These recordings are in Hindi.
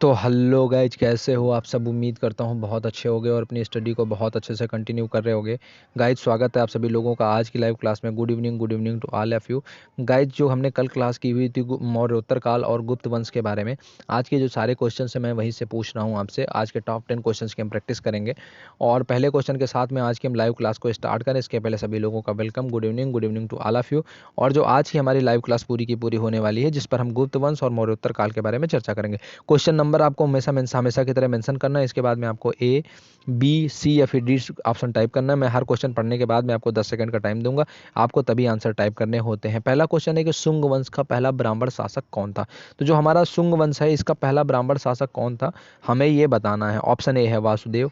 तो हेलो गाइज, कैसे हो आप सब। उम्मीद करता हूँ बहुत अच्छे होगे और अपनी स्टडी को बहुत अच्छे से कंटिन्यू कर रहे होगे। गाइज, स्वागत है आप सभी लोगों का आज की लाइव क्लास में। Good evening to all of you. Guys, जो हमने कल क्लास की हुई थी मौर्योत्तर काल और गुप्त वंश के बारे में, आज के जो सारे क्वेश्चन है मैं वहीं से पूछ रहा हूँ आपसे। आज के टॉप 10 क्वेश्चन की हम प्रैक्टिस करेंगे और पहले क्वेश्चन के साथ में आज की हम लाइव क्लास को स्टार्ट करें इसके पहले सभी लोगों का welcome. Good evening to all of you. और जो आज की हमारी लाइव क्लास पूरी की पूरी होने वाली है, जिस पर हम गुप्त वंश और मौर्योत्तर काल के बारे में चर्चा करेंगे। क्वेश्चन नंबर आपको हमेशा की तरह मेंशन करना है। इसके बाद में आपको ए, बी, सी या फिर डी ऑप्शन टाइप करना है। मैं हर क्वेश्चन पढ़ने के बाद में आपको 10 सेकंड का टाइम दूंगा, आपको तभी आंसर टाइप करने होते हैं। पहला क्वेश्चन है कि शुंग वंश का पहला ब्राह्मण शासक कौन था। तो जो हमारा शुंग वंश है, इसका पहला ब्राह्मण शासक कौन था, हमें ये बताना है। ऑप्शन ए है वासुदेव,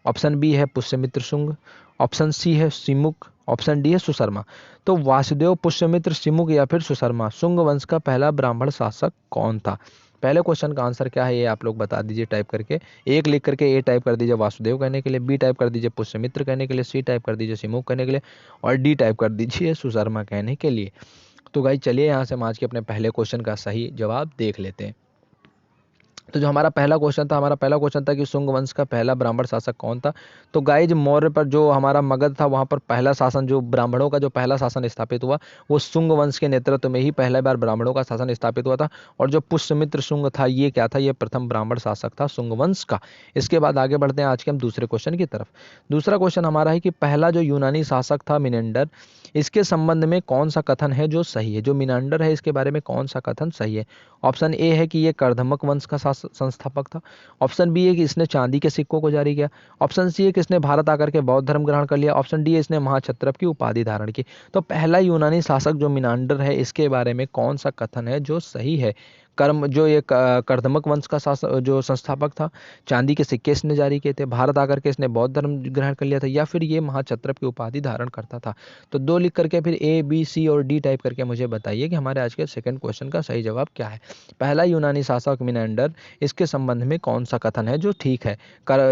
ऑप्शन बी है पुष्यमित्र शुंग, ऑप्शन सी है सिमुक, ऑप्शन डी है सुशर्मा। तो वासुदेव, पुष्यमित्र, सिमुक या फिर सुशर्मा, शुंग वंश का पहला ब्राह्मण शासक कौन था। पहले क्वेश्चन का आंसर क्या है ये आप लोग बता दीजिए टाइप करके। एक लिख करके ए टाइप कर दीजिए वासुदेव कहने के लिए, बी टाइप कर दीजिए पुष्यमित्र कहने के लिए, सी टाइप कर दीजिए सिमुक कहने के लिए और डी टाइप कर दीजिए सुशर्मा कहने के लिए। तो गाइस चलिए यहाँ से हम आज के अपने पहले क्वेश्चन का सही जवाब देख लेते हैं। तो जो हमारा पहला क्वेश्चन था कि शुंग वंश का पहला ब्राह्मण शासक कौन था। तो गाइज, मौर्य पर जो हमारा मगध था वहां पर पहला शासन, जो ब्राह्मणों का जो पहला शासन स्थापित हुआ, वो शुंग वंश के नेतृत्व में ही पहला बार ब्राह्मणों का शासन स्थापित हुआ था। और जो पुष्यमित्र शुंग था, ये क्या था, ये प्रथम ब्राह्मण शासक था शुंग वंश का। इसके बाद आगे बढ़ते हैं आज के हम दूसरे क्वेश्चन की तरफ। दूसरा क्वेश्चन हमारा है कि पहला जो यूनानी शासक था मिनेंडर, इसके संबंध में कौन सा कथन है जो सही है। जो मिनेंडर है इसके बारे में कौन सा कथन सही है। ऑप्शन ए है कि ये कर्दमक वंश का संस्थापक था। ऑप्शन बी है कि इसने चांदी के सिक्कों को जारी किया। ऑप्शन सी है कि इसने भारत आकर के बौद्ध धर्म ग्रहण कर लिया। ऑप्शन डी है इसने महाक्षत्रप की उपाधि धारण की। तो पहला यूनानी शासक जो मिनांडर है, इसके बारे में कौन सा कथन है जो सही है। कर्म जो ये कर्दमक वंश का जो संस्थापक था, चांदी के सिक्के इसने जारी किए थे, भारत आकर के इसने बौद्ध धर्म ग्रहण कर लिया था, या फिर ये महाक्षत्रप की उपाधि धारण करता था। तो दो लिख करके फिर ए, बी, सी और डी टाइप करके मुझे बताइए कि हमारे आज के सेकंड क्वेश्चन का सही जवाब क्या है। पहला यूनानी शासक मिनेंडर, इसके संबंध में कौन सा कथन है जो ठीक है।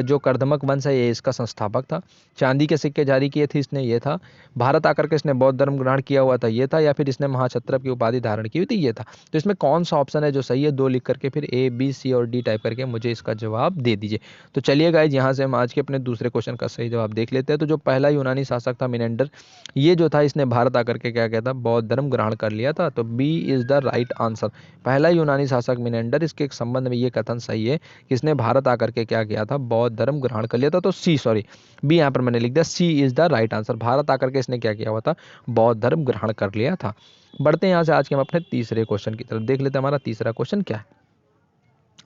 जो कर्दमक वंश है ये इसका संस्थापक था, चांदी के सिक्के जारी किए थे इसने, ये था, भारत आकर के इसने बौद्ध धर्म ग्रहण किया हुआ था, ये था, या फिर इसने महाक्षत्रप की उपाधि धारण की हुई थी, ये था। तो इसमें कौन सा ऑप्शन है जो सही है, दो लिख करके फिर ए, बी, सी और डी टाइप करके मुझे इसका जवाब दे दीजिए। तो चलिए गाइज, यहाँ से हम आज के अपने दूसरे क्वेश्चन का सही जवाब देख लेते हैं। तो जो पहला यूनानी शासक था मिनेंडर, ये जो था इसने भारत आकर के क्या किया था, बौद्ध धर्म ग्रहण कर लिया था। तो B is the right answer. पहला यूनानी शासक मिनेंडर, इसके संबंध में ये कथन सही है कि इसने भारत आकर के क्या किया था, बौद्ध धर्म ग्रहण कर लिया था। तो सी, सॉरी, बी यहाँ पर मैंने लिख दिया, C is the right answer. Bharat आकर के इसने क्या किया हुआ था, बौद्ध धर्म ग्रहण कर लिया था। बढ़ते हैं यहाँ से आज के हम अपने तीसरे क्वेश्चन की तरफ, देख लेते हैं हमारा तीसरा क्वेश्चन क्या है।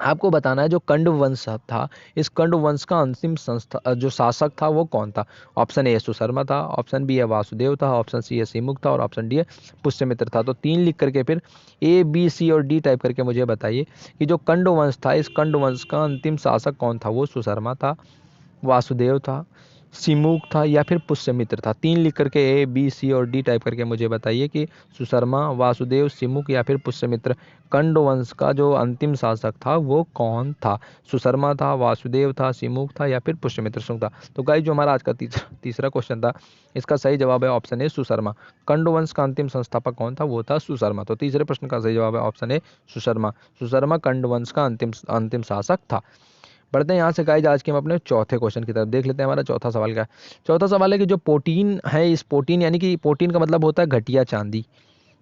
आपको बताना है जो कंड वंश था, इस कंड वंश का अंतिम संस्था जो शासक था वो कौन था। ऑप्शन ए सुशर्मा था, ऑप्शन बी है वासुदेव था, ऑप्शन सी है सिमुक था और ऑप्शन डी है पुष्यमित्र था। तो तीन लिख करके फिर ए, बी, सी और डी टाइप करके मुझे बताइए कि जो कंड वंश था, इस कंड वंश का अंतिम शासक कौन था। वो सुशर्मा था, वासुदेव था, सिमुक था या फिर पुष्यमित्र था। तीन लिख करके ए, बी, सी और डी टाइप करके मुझे बताइए कि सुशर्मा, वासुदेव, सिमुक या फिर पुष्यमित्र, कंड वंश का जो अंतिम शासक था वो कौन था। सुशर्मा था, वासुदेव था, सिमुक था या फिर पुष्यमित्र शुंग था। तो गाइस, जो हमारा आज का तीसरा क्वेश्चन था, इसका सही जवाब है ऑप्शन ए सुशर्मा। कंड वंश का अंतिम संस्थापक कौन था, वो था सुशर्मा। तो तीसरे प्रश्न का सही जवाब है ऑप्शन ए सुशर्मा। सुशर्मा कंड वंश का अंतिम शासक था। बढ़ते हैं यहाँ से गाइज, आज के हम अपने चौथे क्वेश्चन की तरफ, देख लेते हैं हमारा चौथा सवाल क्या है। चौथा सवाल है कि जो प्रोटीन है, इस प्रोटीन यानी कि प्रोटीन का मतलब होता है घटिया चांदी।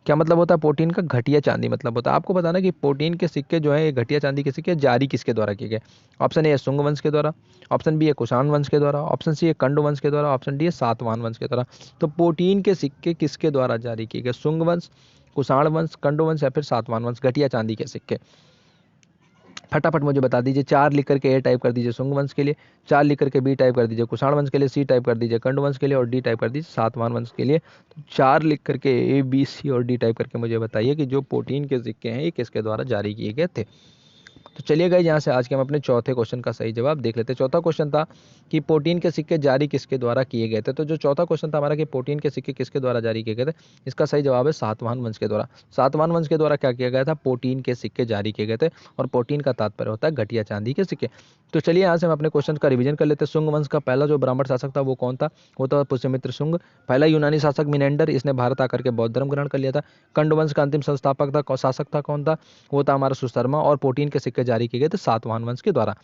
क्या मतलब होता है प्रोटीन का, घटिया चांदी मतलब होता है। आपको बताना कि प्रोटीन के सिक्के जो है, ये घटिया चांदी के सिक्के जारी किसके द्वारा किए गए। ऑप्शन ए है शुंग वंश के द्वारा, ऑप्शन बी है कुषाण वंश के द्वारा, ऑप्शन सी है कंड वंश के द्वारा, ऑप्शन डी है सातवाहन वंश के द्वारा। तो प्रोटीन के सिक्के किसके द्वारा जारी किए गए, शुंग वंश, कुषाण वंश, कंड वंश या फिर सातवाहन वंश, घटिया चांदी के सिक्के। फटाफट मुझे बता दीजिए। चार लिख करके ए टाइप कर दीजिए शुंग वंश के लिए, चार लिख करके बी टाइप कर दीजिए कुषाण वंश के लिए, सी टाइप कर दीजिए कंड वंश के लिए और डी टाइप कर दीजिए सातवाहन वंश के लिए। तो चार लिख करके ए, बी, सी और डी टाइप करके मुझे बताइए कि जो प्रोटीन के सिक्के हैं ये किसके द्वारा जारी किए गए थे। तो चलिए गाइस, यहाँ से आज के हम अपने चौथे क्वेश्चन का सही जवाब देख लेते हैं। चौथा क्वेश्चन था कि प्रोटीन के सिक्के जारी किसके द्वारा किए गए थे। तो जो चौथा क्वेश्चन था हमारा कि प्रोटीन के सिक्के किसके द्वारा जारी किए गए थे, इसका सही जवाब है सातवाहन वंश के द्वारा। सातवाहन वंश के द्वारा क्या किया गया था, प्रोटीन के सिक्के जारी किए गए थे। और प्रोटीन का तात्पर्य होता है घटिया चांदी के सिक्के। तो चलिए यहाँ से हम अपने क्वेश्चन का रिवीजन कर लेते हैं। शुंग वंश का पहला जो ब्राह्मण शासक था वो कौन था, वो था पुष्यमित्र शुंग। पहला यूनानी शासक मिनेंडर, इसने भारत आकर के बौद्ध धर्म ग्रहण कर लिया था। कंड वंश का अंतिम संस्थापक था, शासक था कौन था, वो था हमारा सुशर्मा। और प्रोटीन के सिक्के सिक्के जारी किए गए थे सातवाहन वंश के द्वारा।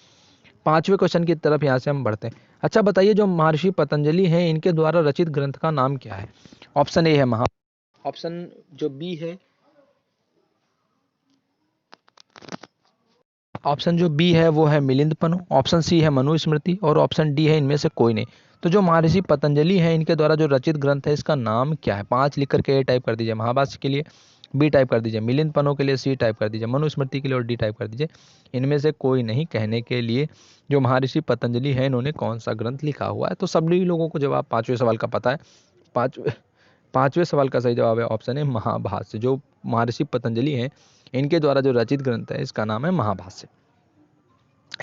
5वें क्वेश्चन की तरफ यहाँ से हम बढ़ते हैं। अच्छा बताइए, जो महर्षि पतंजलि हैं इनके द्वारा रचित ग्रंथ का नाम क्या है? ऑप्शन ए है महा, ऑप्शन जो बी है, ऑप्शन जो बी है वो है मिलिंद पन्नु, ऑप्शन सी है मनुस्मृति और ऑप्शन डी है इनमें से कोई नहीं। तो जो महर्षि पतंजलि हैं इनके द्वारा जो रचित ग्रंथ है इसका नाम क्या है? 5 लिख करके ए टाइप कर दीजिए महाभाष्य के लिए, बी टाइप कर दीजिए मिलिंद पन्नु के लिए, सी टाइप कर दीजिए मनुस्मृति के लिए और डी टाइप कर दीजिए इनमें से कोई नहीं कहने के लिए जो महर्षि पतंजलि है इन्होंने कौन सा ग्रंथ लिखा हुआ है। तो सभी लोगों को जवाब 5वें सवाल का पता है। पांचवें सवाल का सही जवाब है ऑप्शन है महाभाष्य। जो महर्षि पतंजलि हैं इनके द्वारा जो रचित ग्रंथ है इसका नाम है महाभाष्य।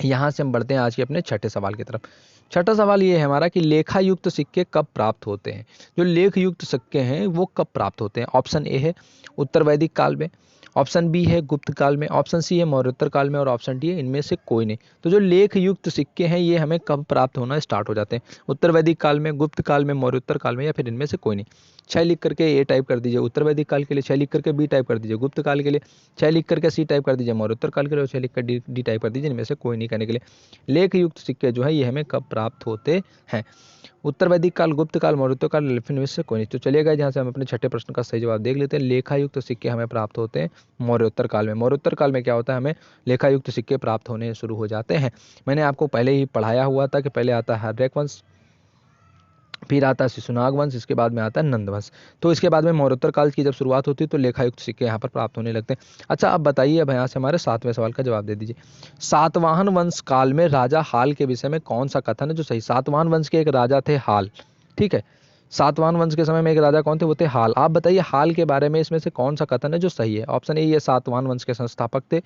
यहाँ से हम बढ़ते हैं आज के अपने छठे सवाल की तरफ। छठा सवाल ये है हमारा कि लेखा युक्त सिक्के कब प्राप्त होते हैं? जो लेख युक्त सिक्के हैं वो कब प्राप्त होते हैं? ऑप्शन ए है उत्तर वैदिक काल में, ऑप्शन बी है गुप्त काल में, ऑप्शन सी है मौर्योत्तर काल में और ऑप्शन डी है इनमें से कोई नहीं। तो जो लेख युक्त सिक्के हैं ये हमें कब प्राप्त होना स्टार्ट हो जाते हैं? उत्तर वैदिक काल में, गुप्त काल में, मौर्योत्तर काल में या फिर इनमें से कोई नहीं। 6 लिख करके ए टाइप कर दीजिए उत्तर वैदिक काल के लिए, 6 लिख करके बी टाइप कर दीजिए गुप्त काल के लिए, 6 लिख करके सी टाइप कर दीजिए मौर्योत्तर काल के लिए और 6 लिख कर डी टाइप कर दीजिए इनमें से कोई नहीं करने के लिए। लेख युक्त सिक्के जो है ये हमें कब प्राप्त होते हैं? उत्तर वैदिक काल, गुप्त काल, मौर्योत्तर काल, इनमें से कोई नहीं। तो चलिएगा यहाँ से हम अपने छठे प्रश्न का सही जवाब देख लेते हैं। लेखायुक्त सिक्के हमें प्राप्त होते हैं मौर्योत्तर काल में। मौर्योत्तर काल में क्या होता है, हमें लेखायुक्त सिक्के प्राप्त होने शुरू हो जाते हैं। मैंने आपको पहले ही पढ़ाया हुआ था कि पहले आता है हर्यक वंश, फिर आता है शिशुनाग वंश, इसके बाद में आता है नंद वंश। तो इसके बाद में मौर्योत्तर काल की जब शुरुआत होती है तो लेखायुक्त सिक्के यहाँ पर प्राप्त होने लगते हैं। अच्छा अब बताइए, अब यहाँ से हमारे 7वें सवाल का जवाब दे दीजिए। सातवाहन वंश काल में राजा हाल के विषय में कौन सा कथन है जो सही? सातवाहन वंश के एक राजा थे हाल, ठीक है। सातवाहन वंश के समय में एक राजा कौन थे? वो थे हाल। आप बताइए हाल के बारे में इसमें से कौन सा कथन है जो सही है? ऑप्शन ए ये सातवाहन वंश के संस्थापक थे,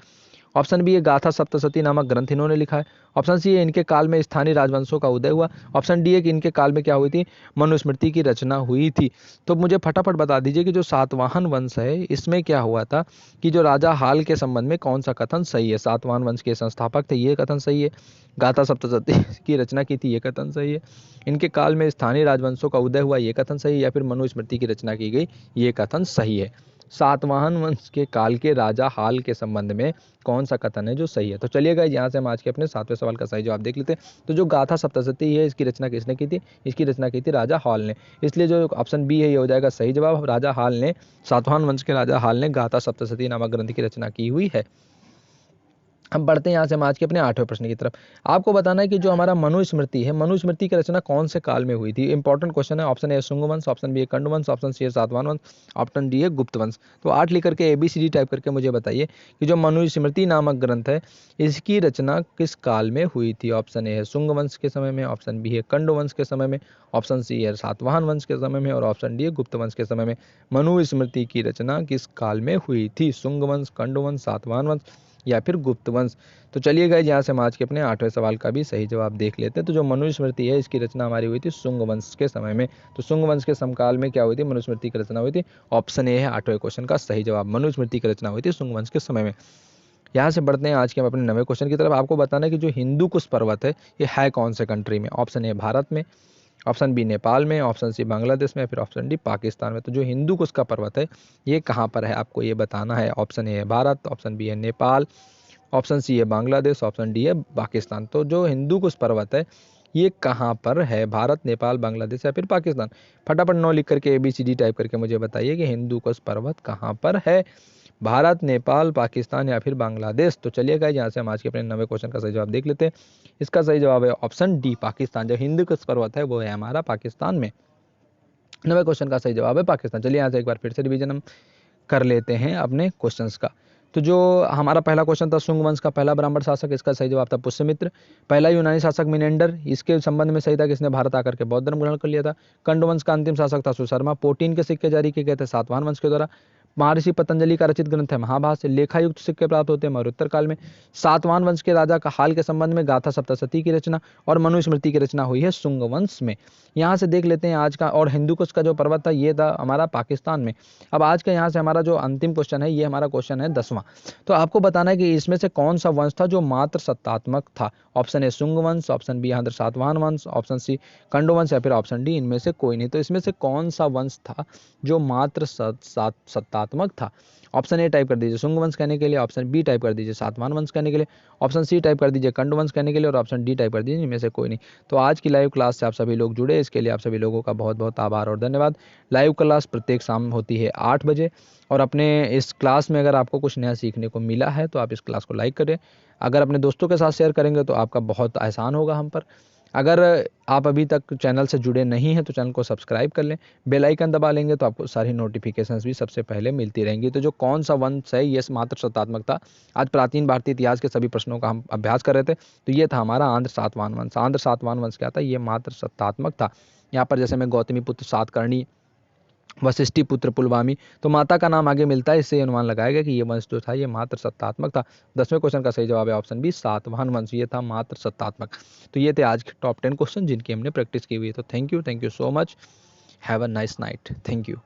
ऑप्शन बी ये गाथा सप्तशती नामक ग्रंथ इन्होंने लिखा है, ऑप्शन सी है इनके काल में स्थानीय राजवंशों का उदय हुआ, ऑप्शन डी है कि इनके काल में क्या हुई थी? मनुस्मृति की रचना हुई थी। तो मुझे फटाफट बता दीजिए कि जो सातवाहन वंश है इसमें क्या हुआ था कि जो राजा हाल के संबंध में कौन सा कथन सही है? सातवाहन वंश के संस्थापक थे ये कथन सही है, गाथा सप्तशती की रचना की थी ये कथन सही है, इनके काल में स्थानीय राजवंशों का उदय हुआ ये कथन सही है, या फिर मनुस्मृति की रचना की गई ये कथन सही है। सातवाहन वंश के काल के राजा हाल के संबंध में कौन सा कथन है जो सही है? तो चलिएगा यहाँ से हम आज के अपने 7वें सवाल का सही जवाब देख लेते हैं। तो जो गाथा सप्तशती है इसकी रचना किसने की थी? इसकी रचना की थी राजा हाल ने, इसलिए जो ऑप्शन बी है ये हो जाएगा सही जवाब। राजा हाल ने, सातवाहन वंश के राजा हाल ने गाथा सप्तशती नामक ग्रंथ की रचना की हुई है। अब बढ़ते हैं यहाँ से हम आज के अपने 8वें प्रश्न की तरफ। आपको बताना है कि जो हमारा मनुस्मृति है, मनुस्मृति की रचना कौन से काल में हुई थी? इंपॉर्टेंट क्वेश्चन है। ऑप्शन ए शुंग वंश, ऑप्शन बी है कंड वंश, ऑप्शन सी है सातवाहन वंश, ऑप्शन डी है गुप्त वंश। तो 8 लिख करके ABCD टाइप करके मुझे बताइए कि जो मनुस्मृति नामक ग्रंथ है इसकी रचना किस काल में हुई थी? ऑप्शन ए है शुंग वंश के समय में, ऑप्शन बी है कंड वंश के समय में, ऑप्शन सी है सातवाहन वंश के समय में और ऑप्शन डी है गुप्त वंश के समय में। मनुस्मृति की रचना किस काल में हुई थी? शुंग वंश, कंड वंश, सातवाहन वंश या फिर गुप्त वंश। तो चलिए गाइस यहाँ से हम आज के अपने 8वें सवाल का भी सही जवाब देख लेते हैं। तो जो मनुस्मृति है इसकी रचना हमारी हुई थी शुंग वंश के समय में। तो शुंग वंश के समकाल में क्या हुई थी? मनुस्मृति की रचना हुई थी। ऑप्शन ए है 8वें क्वेश्चन का सही जवाब, मनुस्मृति की रचना हुई थी शुंग वंश के समय में। यहाँ से बढ़ते हैं आज के हम अपने 9वें क्वेश्चन की तरफ। आपको बताना है कि जो हिंदू कुश पर्वत है ये है कौन से कंट्री में? ऑप्शन ए भारत में, ऑप्शन बी नेपाल में, ऑप्शन सी बांग्लादेश में, फिर ऑप्शन डी पाकिस्तान में। तो जो हिंदू कुश का पर्वत है ये कहाँ पर है आपको ये बताना है। ऑप्शन ए है भारत, ऑप्शन बी है नेपाल, ऑप्शन सी है बांग्लादेश, ऑप्शन डी है पाकिस्तान। तो जो हिंदू कुश पर्वत है ये कहाँ पर है? भारत, नेपाल, बांग्लादेश या फिर पाकिस्तान? फटाफट 9 लिख करके ABCD टाइप करके मुझे बताइए कि हिंदू कुश पर्वत कहाँ पर है? भारत, नेपाल, पाकिस्तान या फिर बांग्लादेश? तो चलिएगा यहाँ से हम आज के अपने 9वें क्वेश्चन का सही जवाब देख लेते हैं। इसका सही जवाब है ऑप्शन डी पाकिस्तान। जो हिंदू कुश पर्वत है वो है हमारा पाकिस्तान में। 9वें क्वेश्चन का सही जवाब है पाकिस्तान। चलिए यहाँ से एक बार फिर से रिवीजन हम कर लेते हैं अपने क्वेश्चंस का। तो जो हमारा पहला क्वेश्चन था शुंग वंश का पहला ब्राह्मण शासक, इसका सही जवाब था पुष्यमित्र। पहला यूनानी शासक मिनेंडर, इसके संबंध में सही था किसने भारत आकर के बौद्ध धर्म ग्रहण कर लिया था। कंड वंश का अंतिम शासक था सुशर्मा। 14 के सिक्के जारी किए गए थे सातवाहन वंश के द्वारा। महर्षि पतंजलि का रचित ग्रंथ है महाभाष्य। लेखायुक्त सिक्के प्राप्त होते हैं मौर्योत्तर काल में। सातवाहन वंश के राजा का हाल के संबंध में गाथा सप्तशती की रचना और मनुस्मृति की रचना हुई है शुंग वंश में। यहाँ से देख लेते हैं आज का। और हिंदू कुश का जो पर्वत था ये था हमारा पाकिस्तान में। अब आज का यहाँ से हमारा जो अंतिम क्वेश्चन है ये हमारा क्वेश्चन है 10वां। तो आपको बताना है कि इसमें से कौन सा वंश था जो मात्र सत्तात्मक था। ऑप्शन ए शुंग वंश, ऑप्शन बी यहाँ सातवाहन वंश, ऑप्शन सी कंडो वंश या फिर ऑप्शन डी इनमें से कोई नहीं। तो इसमें से कौन सा वंश था जो मात्र सत्तात्मक सत्तात्मक था? ऑप्शन ए टाइप कर दीजिए शुंग वंश कहने के लिए, ऑप्शन बी टाइप कर दीजिए सातवाहन वंश कहने के लिए, ऑप्शन सी टाइप कर दीजिए कंड वंश कहने के लिए, और ऑप्शन डी टाइप कर दीजिए इनमें से कोई नहीं। तो आज की लाइव क्लास से आप सभी लोग जुड़े, इसके लिए आप सभी लोगों का बहुत बहुत आभार और धन्यवाद। लाइव क्लास प्रत्येक शाम होती है 8 बजे, और अपने इस क्लास में अगर आपको कुछ नया सीखने को मिला है तो आप इस क्लास को लाइक करें। अगर अपने दोस्तों के साथ शेयर करेंगे तो आपका बहुत आसान होगा हम पर। अगर आप अभी तक चैनल से जुड़े नहीं हैं तो चैनल को सब्सक्राइब कर लें, बेल आइकन दबा लेंगे तो आपको सारी नोटिफिकेशंस भी सबसे पहले मिलती रहेंगी। तो जो कौन सा वंश है ये मात्र सत्तात्मक था। आज प्राचीन भारतीय इतिहास के सभी प्रश्नों का हम अभ्यास कर रहे थे, तो ये था हमारा आंध्र सातवाहन वंश। आंध्र सातवाहन वंश क्या था? ये मात्र सत्तात्मक था। यहाँ पर जैसे मैं गौतमी पुत्र सातकर्णी, वशिष्ठी पुत्र पुलवामी, तो माता का नाम आगे मिलता है, इससे अनुमान लगाया गया कि ये वंश जो था ये मात्र सत्तात्मक था। 10वें क्वेश्चन का सही जवाब है ऑप्शन बी सातवाहन वंश, ये था मात्र सत्तात्मक। तो ये थे आज के टॉप 10 क्वेश्चन जिनकी हमने प्रैक्टिस की हुई है। तो thank you so much, have a nice night, thank you.